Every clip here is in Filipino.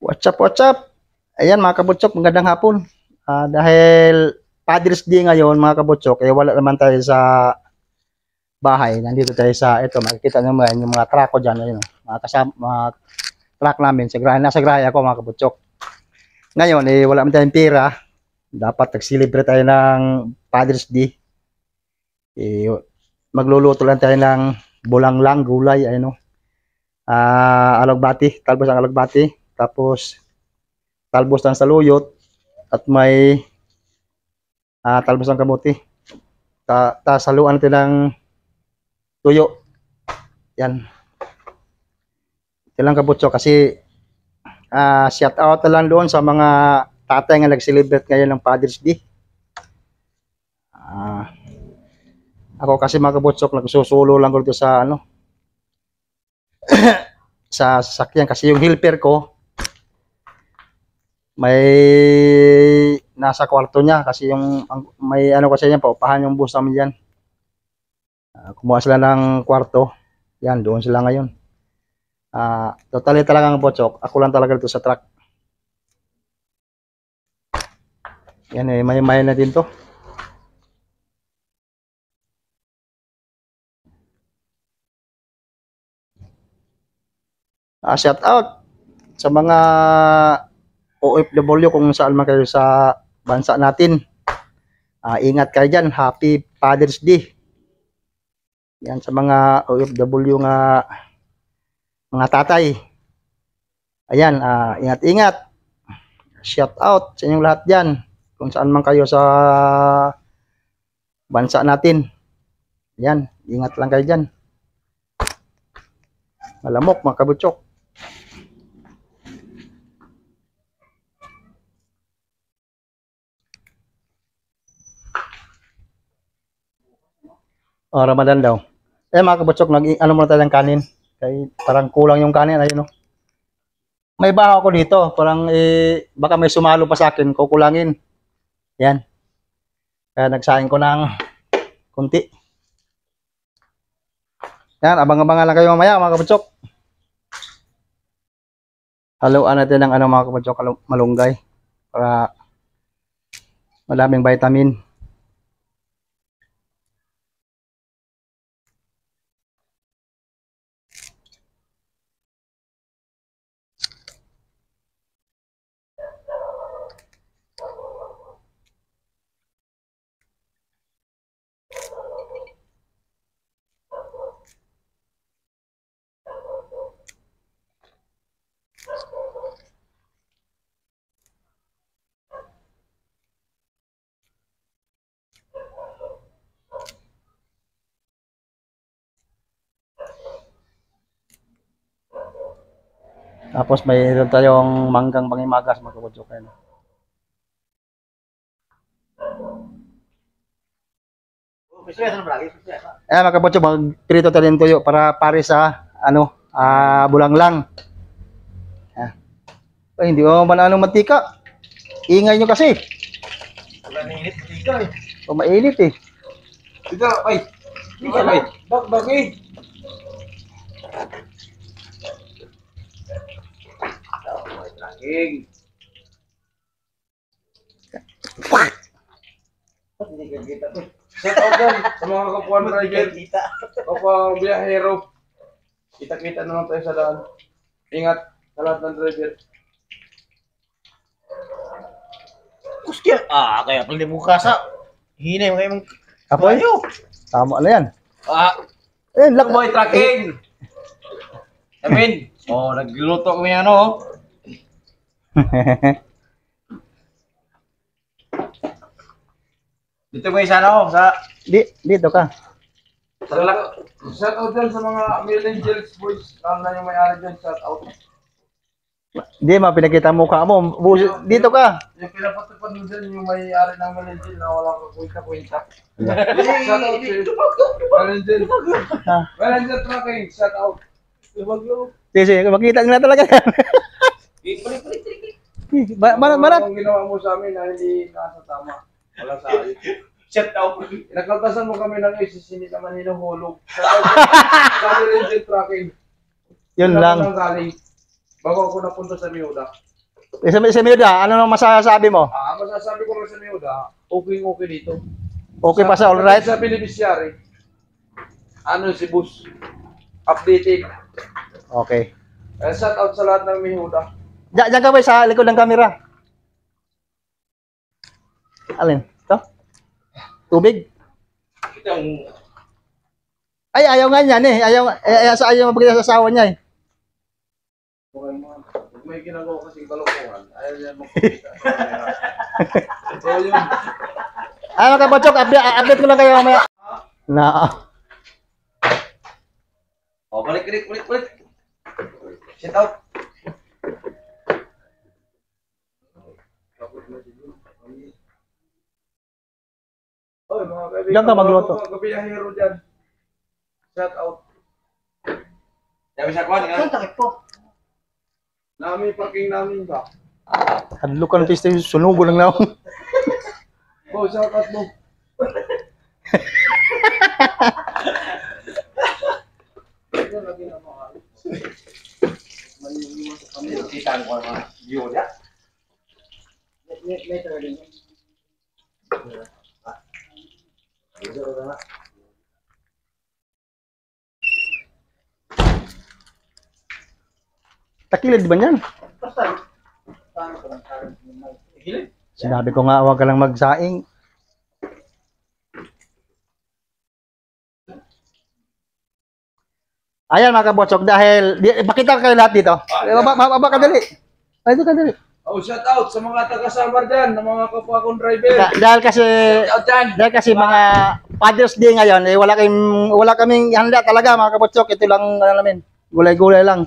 What's up, what's up? Ayan mga kabutsok, magandang hapon. Dahil Padres Day ngayon mga kabutsok, wala naman tayo sa bahay. Nandito tayo sa, ito, makikita nyo mga, yung mga truck ko dyan. Ayun, mga kasama, mga truck namin. Nasa grahe ako mga kabutsok. Ngayon, wala naman tayong pera. Dapat nag-celebrate tayo ng Padres Day. Magluluto lang tayo ng bulanglang, gulay, ayun, alagbati, talbos ang alagbati. Tapos talbos ng saluyot at may talbos ng kamuti. Saluan natin ng tuyo. Yan. Ito lang kabutso kasi shout out na lang doon sa mga tatay nga nag-celebrate ngayon ng Father's Day. Ako kasi mga kabutsok, nagsusulo lang ko dito sa sa sasakyan kasi yung helper ko may nasa kwarto niya kasi yung may kasi niya paupahan yung bus namin diyan. Kumuha sila ng kwarto. Yan, doon sila ngayon. Totally talaga ang botsok. Ako lang talaga dito sa truck. Yan may na din to. Shout out sa mga OFW kung saan man kayo sa bansa natin. Ingat kayo dyan. Happy Father's Day. Yan sa mga OFW nga mga tatay. Ayan, ingat-ingat. Shout out sa inyong lahat dyan. Kung saan man kayo sa bansa natin. Ayan, ingat lang kayo dyan. Malamok mga kabutsok. Ramadan daw. Mga kabutsok, ano muna tayo ng kanin. Kaya parang kulang yung kanin. Ayun, no? May baho ako dito. Parang baka may sumalo pa sa akin. Kukulangin. Yan. Kaya nagsahin ko ng kunti. Yan, abang-abangan lang kayo mamaya mga kabutsok. Haluan natin ng mga kabutsok, malunggay. Para maraming vitamin. Tapos mayroon tayong manggang bangimagas mga kabutsok. Mga kabutsok, magprito tayo ng tuyo para pare sa bulanglang. Ay, hindi mo man mantika. Ingay nyo kasi. Wala na init, mantika eh. Mainit eh. Ika, ay. Ay. Bak eh. Tracking. Hindi ka kita to. Set out dyan sa mga kapuan driver. Kapag biyahero. Kita-kita naman tayo sa daan. Ingat sa lahat ng driver. Kuskya, kaya pala buka sa hinay mo kayong Apoy? Tama na yan. Boy, tracking. Amin. Nagluluto kami Dito mo isa sa Dito ka. Shout out dyan sa mga millennials boys. Na yung may-ari dyan, shout out. Hindi, pinakita mukha mo. Dito ka. Yung pinapatupad mo dyan, yung may-ari ng millennial na wala kang kwenta-kwenta. Shout out millennial. Millennial tracking, shout out. Sige, makita nyo na talaga. Marat. Ang ginawa mo sa amin na hindi nasa tama. Wala sa akin. Shout out. Nagkaltasan mo kami ng ISIS, hindi naman hinuhulog. Sa millennial tracking. Yun lang. bago ako napunta sa Miuda. Sa Miuda, ano nang masasabi mo? Masasabi ko lang sa Miuda, okay dito. Okay pa sa all right? Sa beneficiary, ano si Bus, updated. Okay. Shout out sa lahat ng Miuda. Diyan ka ba sa likod ng camera? Alin? Ito? Tubig? Ay, ayaw nga niyan eh. Ayaw mabigay sa asawa niya eh. May ginagawa kasing kalokohan, ayaw niya magpapita. So yun. Ay, mga kabotsok, update ko lang kayo mamaya. Na. Balik. Shout out. Oy, mga kaibigan. Diyan ka magluto. Mga kabiyahero dyan. Shout out. Sabi sa kwan, Saan takip po? Nami parking namin ba? Hadlo ka ng pista, sunugo lang na ako. Oh, shout out mo. Kita ko naman. View niya. May turning. Takilid ba niyan? Basta. Paano ko lang parang Hilid. Sinabi ko nga, huwag ka lang magsaing. Ayan mga kabotsok, dahil, pakita ka kayo lahat dito. Baba ka dali. Ay, dito ka dali. Oh, shout out sa mga taga-Samar dyan, ng mga kapwa kong driver. Dahil kasi, Shout out dyan. dahil kasi mga Father's Day ngayon, eh, wala kaming handa talaga mga kabotsok. Ito lang, ano namin, gulay-gulay lang.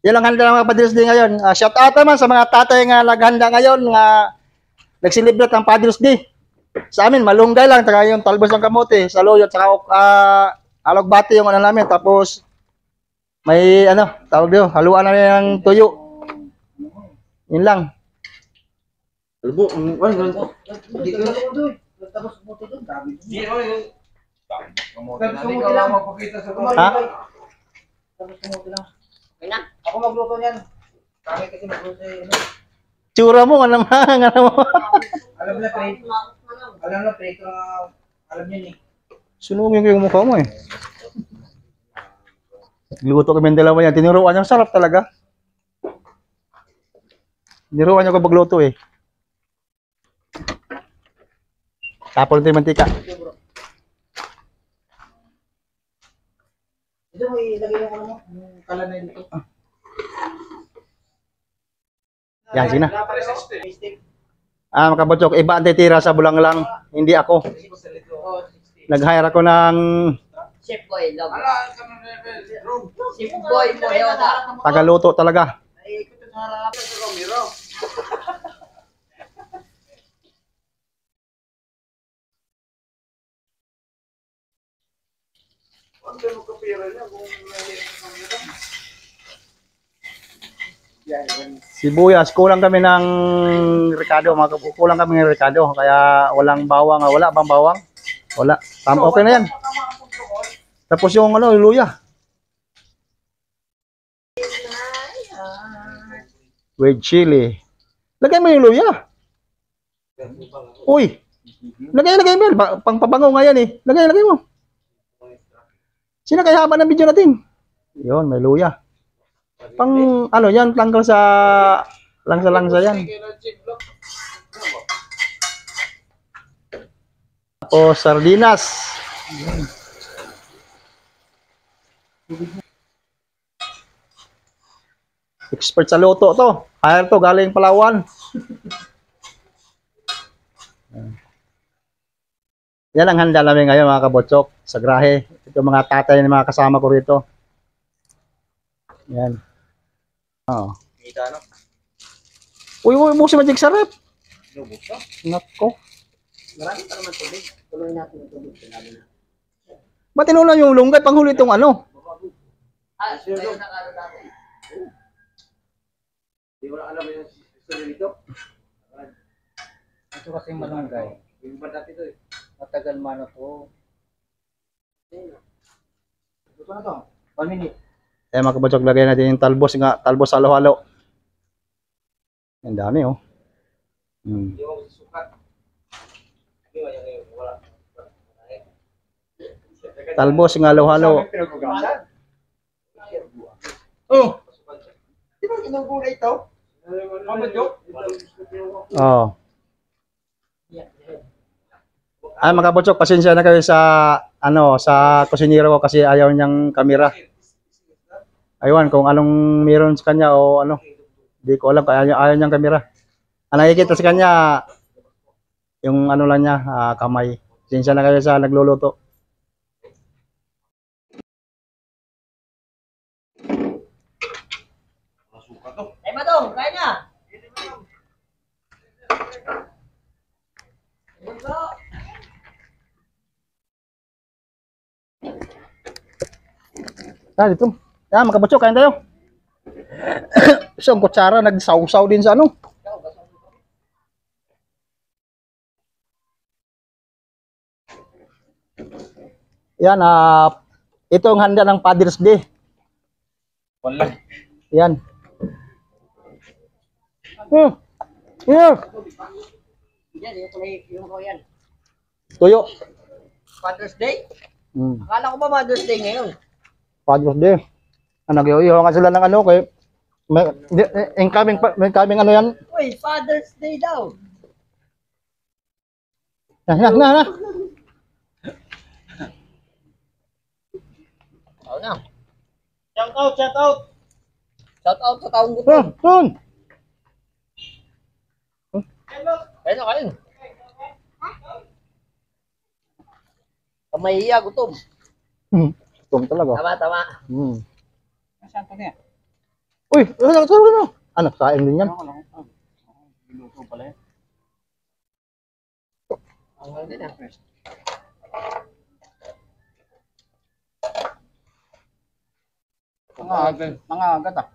Yan lang handa ng mga Father's Day ngayon. Shout out naman sa mga tatay nga naghanda ngayon, nga nag-celebrate ng Father's Day. Sa amin, malunggay lang, taga yung talbos ng kamote, saluyot, saka alogbati yung ano namin. Tapos, may ano, tawag dito, haluan na ng tuyo. Yun lang. Albo, ay, Hindi ko lang doon. Tapos buti doon. Dami doon. Hindi, ay. Hindi ka lang magpakita sa mga. Ha? Tapos kumuti lang. Okay na? Ako magluto niyan. Kami kasi magluto eh. Tsura mo, ano mo, ano mo. Alam na pre. Alam na pre. Alam niya eh. Sunugin ko yung mukha mo eh. Luto kami ng dalawa yan. Tinuruan niya, sarap talaga. Tinuruan niya ko magluto eh. Tapon natin yung mantika. Ito mo ilagay yung ano mo. Yung kalan na dito. Yan, sige na. Mistake. Mga kabotsok, iba ang titira sa bulang lang. Hindi ako. Nag-hire ako ng Chef Boy, love. Ala, ka ng level. Chef Boy, Moyota. tagaluto talaga. Ay, ito sa harap. Romero. Ano mo kapira niya kung nahihirap sa Romero? Sibuyas, kulang kami ng Ricardo. Kulang kami ng Ricardo. Kaya walang bawang. Wala bang bawang? Wala. Okay na yan. Tapos yung ano, yung luya. With chili. Lagay mo yung luya. Uy. Lagay mo. Pangpabango nga yan eh. Lagay mo. Sino kaya haba ng video natin? Yun, may luya. Pang ano yan, tanggal sa langsa-langsa yan. Tapos sardinas. Expert sa luto to. Hire to, galing Palawan. Yan ang handa namin ngayon mga kabotsok sa grahe. Ito mga tatay ng mga kasama ko rito. Yan. Oh. Kita ano? Uy, busi magic sa rep. Lubos ka? Nako. Marami pa naman tubig. Tuloy natin yung tubig. Sinabi na. Ba't inulan yung lunggay panghuli itong ano? Ah, meron na karo natin. Hindi ko na alam yung story dito. Ito kasi malunggay. Yung ba dati ito eh? Matagal man ako. Ito na to. 1 minute. Kaya mga kabutsok, lagay natin yung talbos halo-halo. Ang dami, oh. Hmm. Hindi mo susukat. Wala. Talbos ng halo-halo. Oh! Di ba ginugulay ito? Mamadyo? Oh. Ay, mga kabutsok, pasensya na kayo sa kusinero ko kasi ayaw niyang kamera. Aywan, kung anong meron sa kanya o ano. Hindi ko alam, kaya ayaw niyang kamera. Ang nakikita sa kanya, yung ano lang niya, kamay. Pasensya na kayo sa nagluluto. Ay, Madong, kain na. Dito. Mga kabutsok, kain tayo. Isang kutsara, nagsawsaw din sa ano. Yan, ito ang handa ng Father's Day. Wala. Yan. Yeah. Yan, yung ko yan. Tuyo. Father's Day? Hmm. Akala ko ba Mother's Day ngayon? Father's Day. Nagyo-iyo nga sila ng ano kay incoming ano yan. Uy, Father's Day daw. Na. Oo na. Shout out, shout out! Shout out sa taong gutom. Yun. Kain na, kain. Kamahiya, gutom. Tum talaga. Tama. Saan pa niya? Uy, ano? Ano, kain din yan. Biluto pala yan. Ang din ah. Mga agad ah.